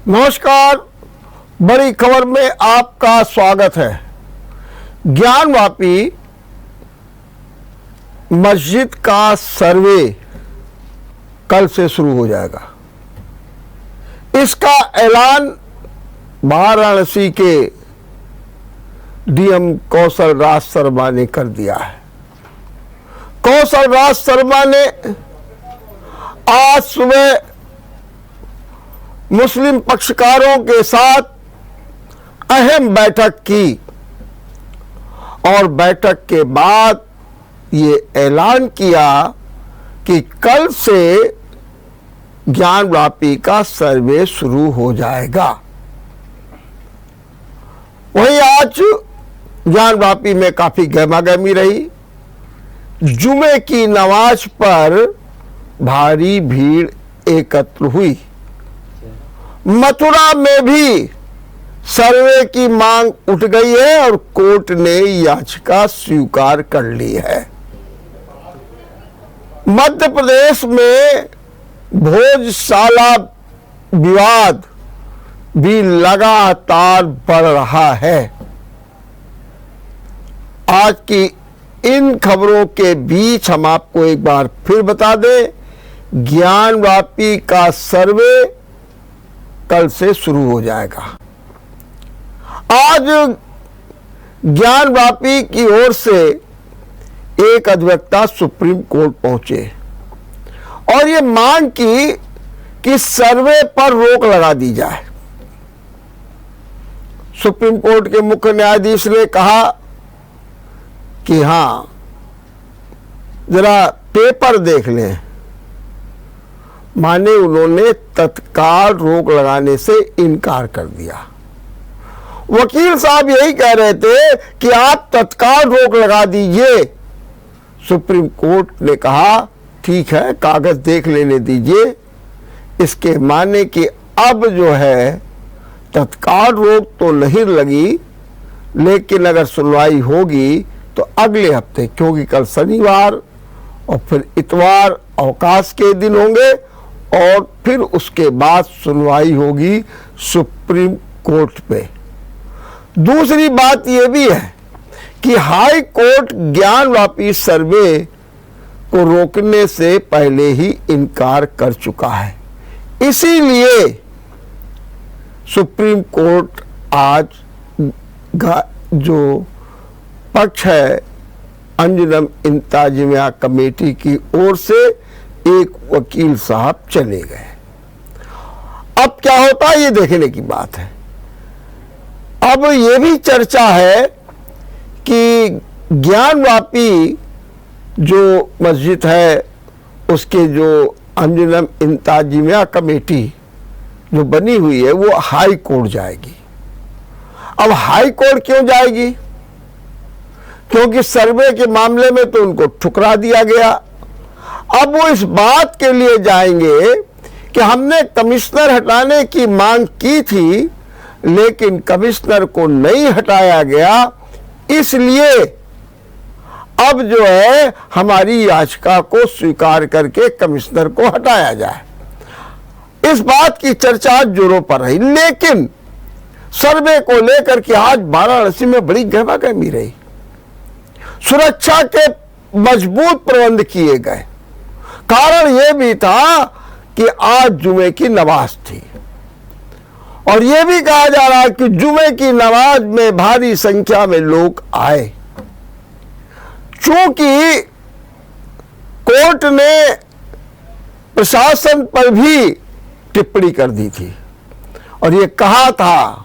नमस्कार, बड़ी खबर में आपका स्वागत है। ज्ञानवापी मस्जिद का सर्वे कल से शुरू हो जाएगा। इसका ऐलान वाराणसी के डीएम कौशल राज शर्मा ने कर दिया है। कौशल राज शर्मा ने आज सुबह मुस्लिम पक्षकारों के साथ अहम बैठक की और बैठक के बाद ये ऐलान किया कि कल से ज्ञानवापी का सर्वे शुरू हो जाएगा। वहीं आज ज्ञानवापी में काफी गहमागहमी रही। जुमे की नमाज पर भारी भीड़ एकत्र हुई। मथुरा में भी सर्वे की मांग उठ गई है और कोर्ट ने याचिका स्वीकार कर ली है। मध्य प्रदेश में भोजशाला विवाद भी लगातार बढ़ रहा है। आज की इन खबरों के बीच हम आपको एक बार फिर बता दें, ज्ञानवापी का सर्वे कल से शुरू हो जाएगा। आज ज्ञानवापी की ओर से एक अधिवक्ता सुप्रीम कोर्ट पहुंचे और ये मांग की कि सर्वे पर रोक लगा दी जाए। सुप्रीम कोर्ट के मुख्य न्यायाधीश ने कहा कि हां, जरा पेपर देख लें। माने उन्होंने तत्काल रोक लगाने से इनकार कर दिया। वकील साहब यही कह रहे थे कि आप तत्काल रोक लगा दीजिए। सुप्रीम कोर्ट ने कहा ठीक है, कागज देख लेने दीजिए। इसके माने कि अब जो है तत्काल रोक तो नहीं लगी, लेकिन अगर सुनवाई होगी तो अगले हफ्ते, क्योंकि कल शनिवार और फिर इतवार अवकाश के दिन होंगे और फिर उसके बाद सुनवाई होगी सुप्रीम कोर्ट पे। दूसरी बात यह भी है कि हाई कोर्ट ज्ञानवापी सर्वे को रोकने से पहले ही इनकार कर चुका है। इसीलिए सुप्रीम कोर्ट आज जो पक्ष है अंजुमन इंतजामिया कमेटी की ओर से एक वकील साहब चले गए। अब क्या होता है ये देखने की बात है। अब ये भी चर्चा है कि ज्ञानवापी जो मस्जिद है उसके जो अंजुमन इंतजामिया कमेटी जो बनी हुई है वो हाई कोर्ट जाएगी। अब हाई कोर्ट क्यों जाएगी? क्योंकि सर्वे के मामले में तो उनको ठुकरा दिया गया। अब वो इस बात के लिए जाएंगे कि हमने कमिश्नर हटाने की मांग की थी, लेकिन कमिश्नर को नहीं हटाया गया, इसलिए अब जो है हमारी याचिका को स्वीकार करके कमिश्नर को हटाया जाए। इस बात की चर्चा जोरों पर रही, लेकिन सर्वे को लेकर के आज वाराणसी में बड़ी गहमागहमी रही। सुरक्षा के मजबूत प्रबंध किए गए। कारण यह भी था कि आज जुमे की नमाज थी और यह भी कहा जा रहा है कि जुमे की नमाज में भारी संख्या में लोग आए। चूंकि कोर्ट ने प्रशासन पर भी टिप्पणी कर दी थी और यह कहा था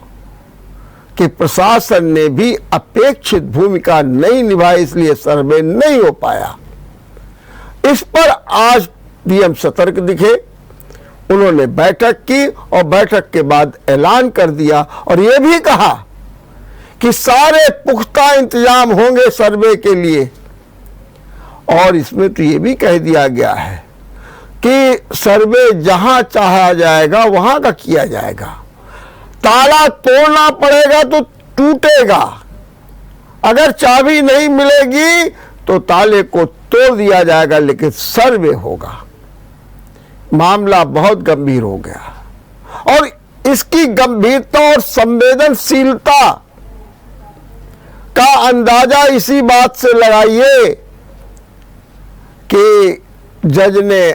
कि प्रशासन ने भी अपेक्षित भूमिका नहीं निभाई, इसलिए सर्वे नहीं हो पाया। इस पर आज डीएम सतर्क दिखे। उन्होंने बैठक की और बैठक के बाद ऐलान कर दिया और यह भी कहा कि सारे पुख्ता इंतजाम होंगे सर्वे के लिए। और इसमें तो यह भी कह दिया गया है कि सर्वे जहां चाहा जाएगा वहां का किया जाएगा। ताला तोड़ना पड़ेगा तो टूटेगा। अगर चाबी नहीं मिलेगी तो ताले को तोड़ दिया जाएगा, लेकिन सर्वे होगा। मामला बहुत गंभीर हो गया और इसकी गंभीरता और संवेदनशीलता का अंदाजा इसी बात से लगाइए कि जज ने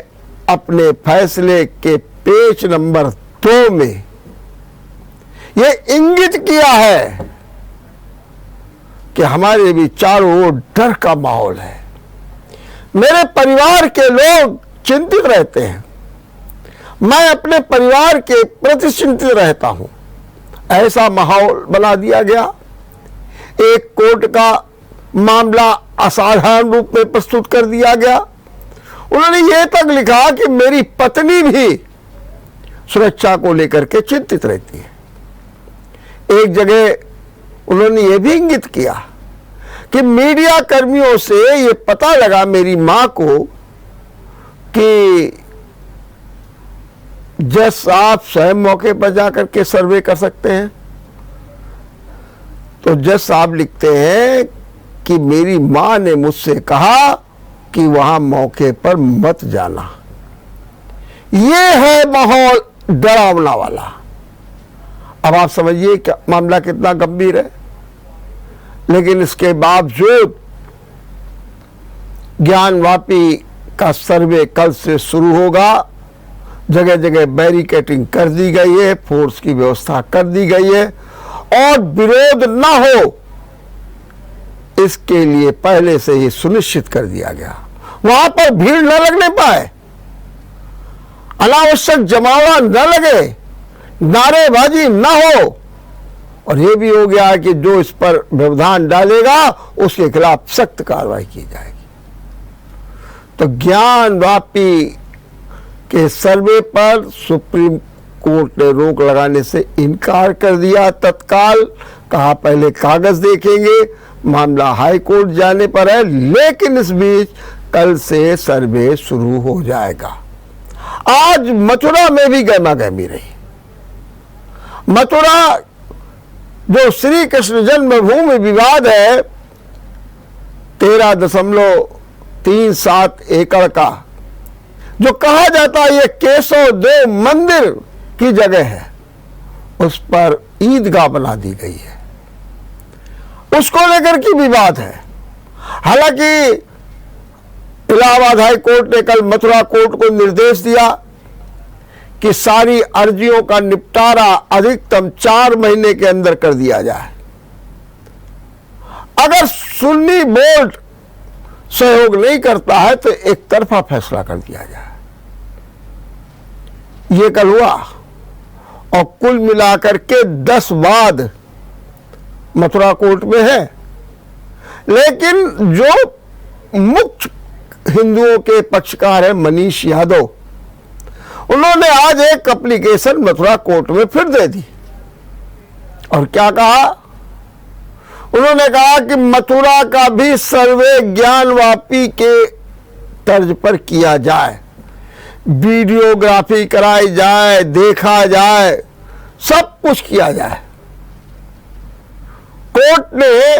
अपने फैसले के पेज नंबर 2 में यह इंगित किया है कि हमारे भी चारों ओर डर का माहौल है। मेरे परिवार के लोग चिंतित रहते हैं, मैं अपने परिवार के प्रति चिंतित रहता हूं। ऐसा माहौल बना दिया गया। एक कोर्ट का मामला असाधारण रूप में प्रस्तुत कर दिया गया। उन्होंने यह तक लिखा कि मेरी पत्नी भी सुरक्षा को लेकर के चिंतित रहती है। एक जगह उन्होंने यह भी इंगित किया कि मीडिया कर्मियों से यह पता लगा मेरी मां को कि जज साहब स्वयं मौके पर जाकर के सर्वे कर सकते हैं। तो जज साहब लिखते हैं कि मेरी मां ने मुझसे कहा कि वहां मौके पर मत जाना। यह है माहौल डरावना वाला। अब आप समझिए क्या मामला कितना गंभीर है। लेकिन इसके बावजूद ज्ञानवापी का सर्वे कल से शुरू होगा। जगह जगह बैरिकेडिंग कर दी गई है, फोर्स की व्यवस्था कर दी गई है और विरोध न हो इसके लिए पहले से ही सुनिश्चित कर दिया गया। वहां पर भीड़ न लगने पाए, अनावश्यक जमावड़ा न लगे, नारेबाजी न हो। और यह भी हो गया कि जो इस पर व्यवधान डालेगा उसके खिलाफ सख्त कार्रवाई की जाएगी। तो ज्ञानवापी के सर्वे पर सुप्रीम कोर्ट ने रोक लगाने से इनकार कर दिया। तत्काल कहा पहले कागज देखेंगे, मामला हाई कोर्ट जाने पर है। लेकिन इस बीच कल से सर्वे शुरू हो जाएगा। आज मथुरा में भी गहमागहमी रही। मथुरा जो श्री कृष्ण जन्मभूमि विवाद है, 13.37 एकड़ का, जो कहा जाता है ये केशव देव मंदिर की जगह है, उस पर ईदगाह बना दी गई है। उसको लेकर के विवाद है। हालांकि इलाहाबाद हाई कोर्ट ने कल मथुरा कोर्ट को निर्देश दिया कि सारी अर्जियों का निपटारा अधिकतम 4 महीने के अंदर कर दिया जाए। अगर सुन्नी बोर्ड सहयोग नहीं करता है तो एक तरफा फैसला कर दिया जाए। ये कल हुआ और कुल मिलाकर के 10 वाद मथुरा कोर्ट में है। लेकिन जो मुख्य हिंदुओं के पक्षकार है मनीष यादव, उन्होंने आज एक एप्लीकेशन मथुरा कोर्ट में फिर दे दी। और क्या कहा? उन्होंने कहा कि मथुरा का भी सर्वे ज्ञानवापी के तर्ज पर किया जाए, वीडियोग्राफी कराई जाए, देखा जाए, सब कुछ किया जाए। कोर्ट ने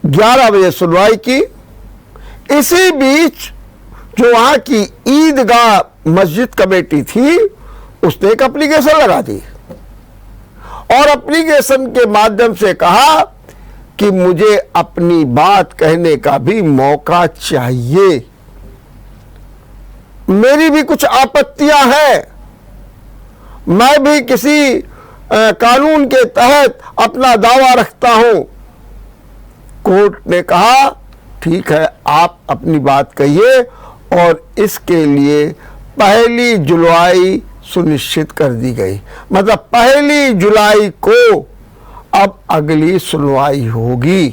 11 बजे सुनवाई की। इसी बीच जो वहां की ईदगाह मस्जिद कमेटी थी, उसने एक एप्लीकेशन लगा दी और एप्लीकेशन के माध्यम से कहा कि मुझे अपनी बात कहने का भी मौका चाहिए, मेरी भी कुछ आपत्तियां हैं, मैं भी किसी कानून के तहत अपना दावा रखता हूं। कोर्ट ने कहा ठीक है, आप अपनी बात कहिए और इसके लिए 1 जुलाई सुनिश्चित कर दी गई। मतलब 1 जुलाई को अब अगली सुनवाई होगी।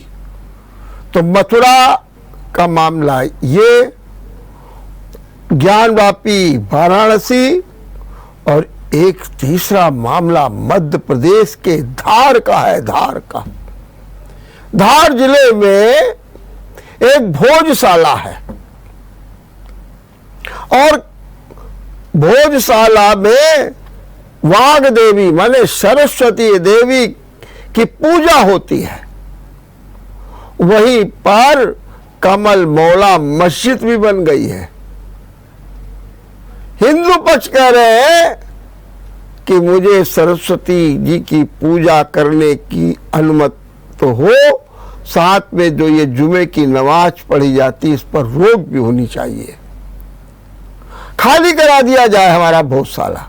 तो मथुरा का मामला ये, ज्ञानवापी वाराणसी, और एक तीसरा मामला मध्य प्रदेश के धार का है। धार का, धार जिले में एक भोजशाला है और भोजशाला में वाग देवी माने सरस्वती देवी की पूजा होती है। वहीं पर कमल मौला मस्जिद भी बन गई है। हिंदू पक्ष कह रहे हैं कि मुझे सरस्वती जी की पूजा करने की अनुमति तो हो, साथ में जो ये जुमे की नमाज पढ़ी जाती इस पर रोक भी होनी चाहिए। खाली करा दिया जाए हमारा भोजशाला।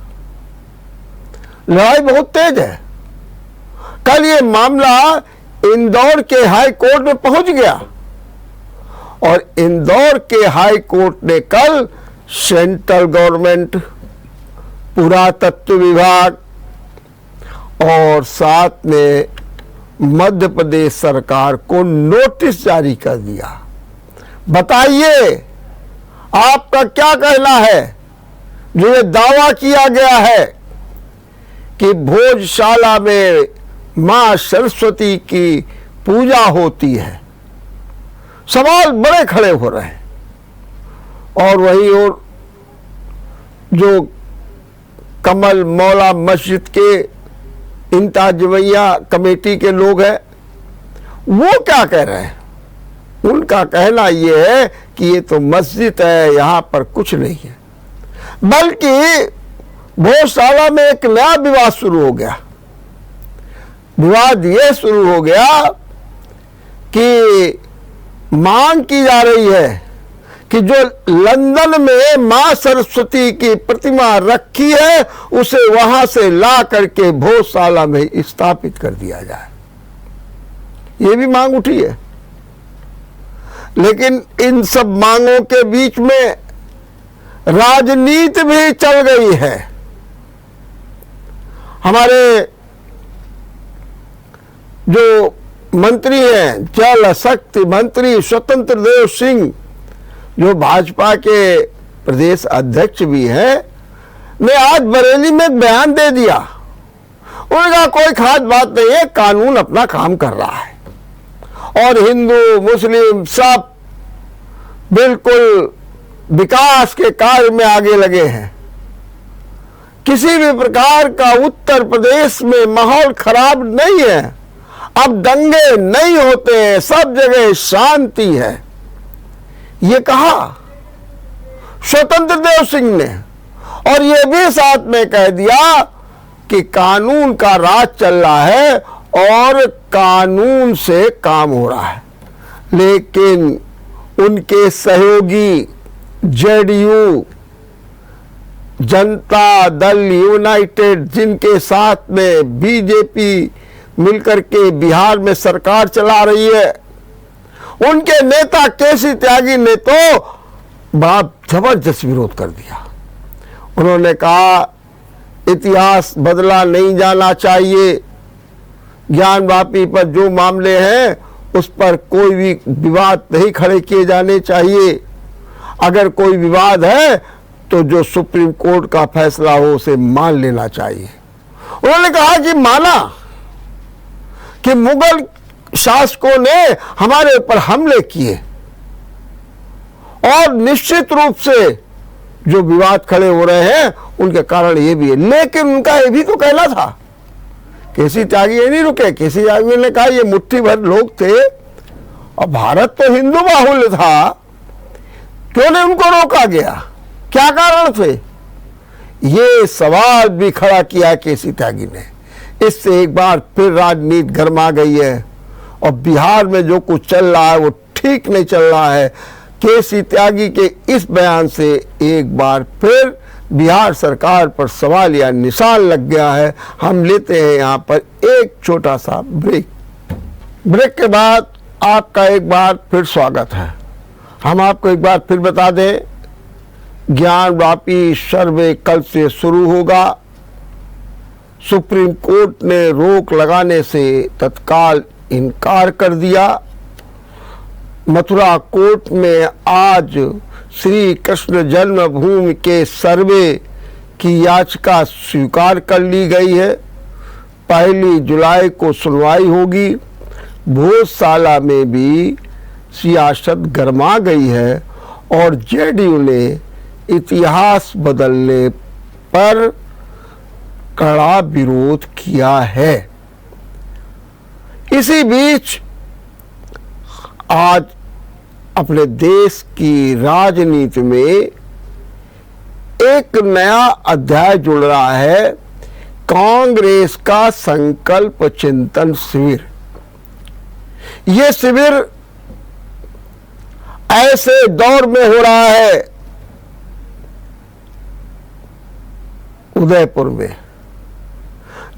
लड़ाई बहुत तेज है। कल ये मामला इंदौर के हाई कोर्ट में पहुंच गया और इंदौर के हाई कोर्ट ने कल सेंट्रल गवर्नमेंट, पुरातत्व विभाग और साथ में मध्य प्रदेश सरकार को नोटिस जारी कर दिया। बताइए आपका क्या कहना है जो ये दावा किया गया है कि भोजशाला में मां सरस्वती की पूजा होती है। सवाल बड़े खड़े हो रहे हैं। और वही और जो कमल मौला मस्जिद के इंतजामिया कमेटी के लोग हैं वो क्या कह रहे हैं? उनका कहना ये है कि ये तो मस्जिद है, यहां पर कुछ नहीं है। बल्कि भोजशाला में एक नया विवाद शुरू हो गया। विवाद ये शुरू हो गया कि मांग की जा रही है कि जो लंदन में मां सरस्वती की प्रतिमा रखी है उसे वहां से ला करके भोजशाला में स्थापित कर दिया जाए। ये भी मांग उठी है। लेकिन इन सब मांगों के बीच में राजनीति भी चल गई है। हमारे जो मंत्री हैं, जल शक्ति मंत्री स्वतंत्र देव सिंह, जो भाजपा के प्रदेश अध्यक्ष भी हैं, ने आज बरेली में एक बयान दे दिया। उनका कोई खास बात नहीं है, कानून अपना काम कर रहा है और हिंदू मुस्लिम सब बिल्कुल विकास के कार्य में आगे लगे हैं। किसी भी प्रकार का उत्तर प्रदेश में माहौल खराब नहीं है। अब दंगे नहीं होते हैं, सब जगह शांति है। ये कहा स्वतंत्र देव सिंह ने और ये भी साथ में कह दिया कि कानून का राज चल रहा है और कानून से काम हो रहा है। लेकिन उनके सहयोगी जेडीयू, जनता दल यूनाइटेड, जिनके साथ में बीजेपी मिलकर के बिहार में सरकार चला रही है, उनके नेता केसी त्यागी ने तो बड़ा जबरदस्त विरोध कर दिया। उन्होंने कहा इतिहास बदला नहीं जाना चाहिए। ज्ञानवापी पर जो मामले हैं उस पर कोई भी विवाद नहीं खड़े किए जाने चाहिए। अगर कोई विवाद है तो जो सुप्रीम कोर्ट का फैसला हो उसे मान लेना चाहिए। उन्होंने कहा कि माना कि मुगल शासकों ने हमारे ऊपर हमले किए और निश्चित रूप से जो विवाद खड़े हो रहे हैं उनके कारण ये भी है। लेकिन उनका ये भी तो कहना था, केसी त्यागी ये नहीं रुके। केसी त्यागी ने कहा ये मुट्ठी भर लोग थे और भारत तो हिंदू बाहुल्य था, क्यों नहीं उनको रोका गया, क्या कारण थे? ये सवाल भी खड़ा किया केसी त्यागी ने। इससे एक बार फिर राजनीति गर्मा गई है और बिहार में जो कुछ चल रहा है वो ठीक नहीं चल रहा है। केसी त्यागी के इस बयान से एक बार फिर बिहार सरकार पर सवाल या निशान लग गया है। हम लेते हैं यहाँ पर एक छोटा सा ब्रेक। ब्रेक के बाद आपका एक बार फिर स्वागत है। हम आपको एक बार फिर बता दें, ज्ञानवापी सर्वे कल से शुरू होगा। सुप्रीम कोर्ट ने रोक लगाने से तत्काल इनकार कर दिया। मथुरा कोर्ट में आज श्री कृष्ण जन्मभूमि के सर्वे की याचिका स्वीकार कर ली गई है। 1 जुलाई को सुनवाई होगी। भोजशाला में भी सियासत गरमा गई है और जेडीयू ने इतिहास बदलने पर कड़ा विरोध किया है। इसी बीच आज अपने देश की राजनीति में एक नया अध्याय जुड़ रहा है कांग्रेस का संकल्प चिंतन शिविर। ये शिविर ऐसे दौर में हो रहा है उदयपुर में,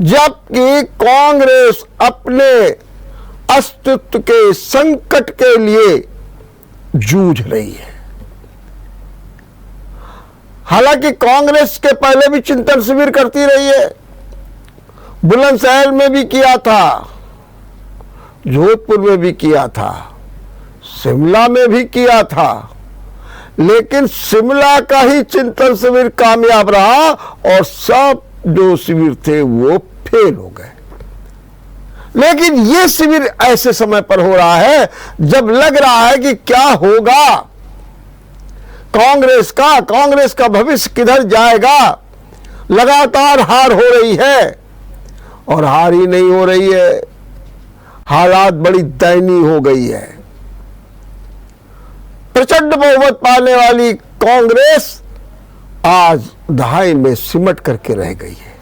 जबकि कांग्रेस अपने अस्तित्व के संकट के लिए जूझ रही है। हालांकि कांग्रेस के पहले भी चिंतन शिविर करती रही है, बुलंदशहर में भी किया था, जोधपुर में भी किया था, शिमला में भी किया था, लेकिन शिमला का ही चिंतन शिविर कामयाब रहा और सब जो शिविर थे वो फेल हो गए। लेकिन ये शिविर ऐसे समय पर हो रहा है जब लग रहा है कि क्या होगा कांग्रेस का भविष्य किधर जाएगा। लगातार हार हो रही है और हार ही नहीं हो रही है, हालात बड़ी दयनीय हो गई है। प्रचंड बहुमत पाने वाली कांग्रेस आज दहाई में सिमट करके रह गई है।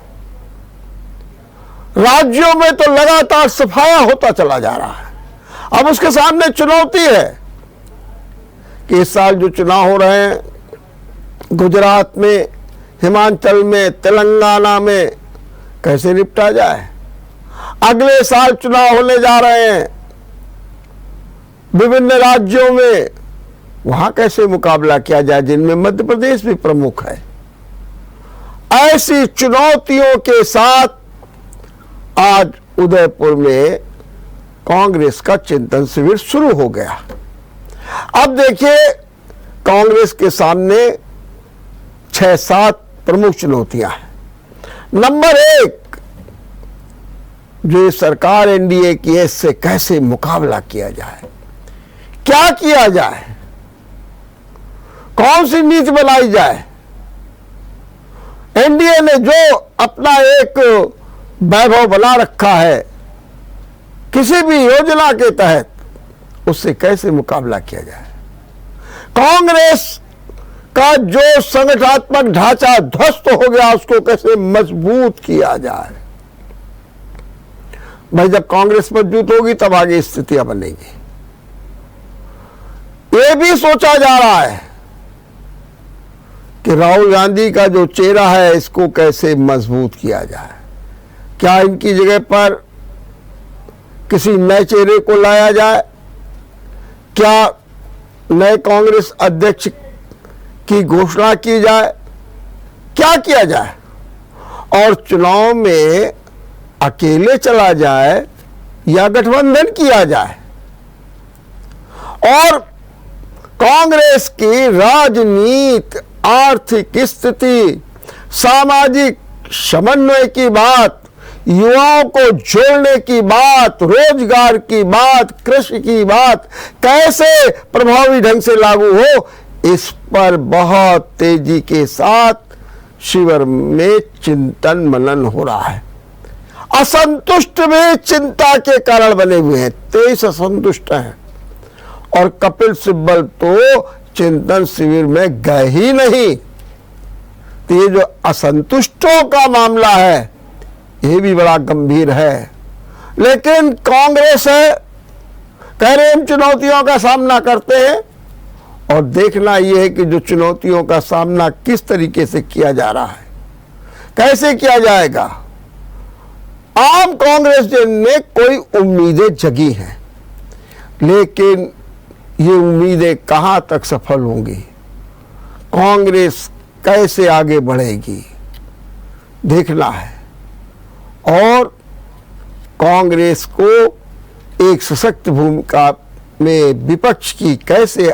राज्यों में तो लगातार सफाया होता चला जा रहा है। अब उसके सामने चुनौती है कि इस साल जो चुनाव हो रहे हैं गुजरात में, हिमाचल में, तेलंगाना में, कैसे निपटा जाए। अगले साल चुनाव होने जा रहे हैं विभिन्न राज्यों में, वहां कैसे मुकाबला किया जाए, जिनमें मध्य प्रदेश भी प्रमुख है। ऐसी चुनौतियों के साथ आज उदयपुर में कांग्रेस का चिंतन शिविर शुरू हो गया। अब देखिए, कांग्रेस के सामने 6-7 प्रमुख चुनौतियां हैं। नंबर 1, जो ये सरकार एनडीए की है, इससे कैसे मुकाबला किया जाए, क्या किया जाए, कौन सी नीति बनाई जाए। एनडीए ने जो अपना एक वैभव बना रखा है किसी भी योजना के तहत, उससे कैसे मुकाबला किया जाए। कांग्रेस का जो संगठनात्मक ढांचा ध्वस्त हो गया, उसको कैसे मजबूत किया जाए। भाई, जब कांग्रेस मजबूत होगी तब आगे स्थितियां बनेगी। ये भी सोचा जा रहा है कि राहुल गांधी का जो चेहरा है, इसको कैसे मजबूत किया जाए। क्या इनकी जगह पर किसी नए चेहरे को लाया जाए, क्या नए कांग्रेस अध्यक्ष की घोषणा की जाए, क्या किया जाए, और चुनाव में अकेले चला जाए या गठबंधन किया जाए। और कांग्रेस की राजनीति, आर्थिक स्थिति, सामाजिक समन्वय की बात, युवाओं को जोड़ने की बात, रोजगार की बात, कृषि की बात कैसे प्रभावी ढंग से लागू हो, इस पर बहुत तेजी के साथ शिविर में चिंतन मनन हो रहा है। असंतुष्ट भी चिंता के कारण बने हुए हैं, 23 असंतुष्ट हैं, और कपिल सिब्बल तो चिंतन शिविर में गए ही नहीं। तो ये जो असंतुष्टों का मामला है, ये भी बड़ा गंभीर है। लेकिन कांग्रेस है, कह रहे हम चुनौतियों का सामना करते हैं, और देखना यह है कि जो चुनौतियों का सामना किस तरीके से किया जा रहा है, कैसे किया जाएगा। आम कांग्रेस ने कोई उम्मीदें जगी हैं, लेकिन ये उम्मीदें कहां तक सफल होंगी, कांग्रेस कैसे आगे बढ़ेगी, देखना है। और कांग्रेस को एक सशक्त भूमिका में विपक्ष की कैसे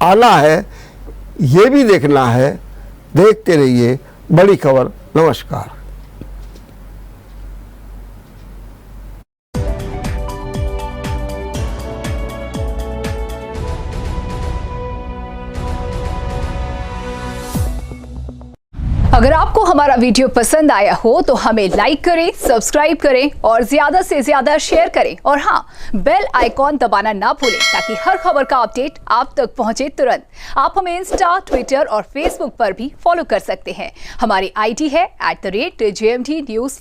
आना है, ये भी देखना है। देखते रहिए बड़ी खबर। नमस्कार। अगर आपको हमारा वीडियो पसंद आया हो तो हमें लाइक करें, सब्सक्राइब करें और ज्यादा से ज्यादा शेयर करें और हाँ, बेल आइकॉन दबाना ना भूलें ताकि हर खबर का अपडेट आप तक पहुंचे तुरंत। आप हमें इंस्टा, ट्विटर और फेसबुक पर भी फॉलो कर सकते हैं। हमारी आईडी है @JMT News।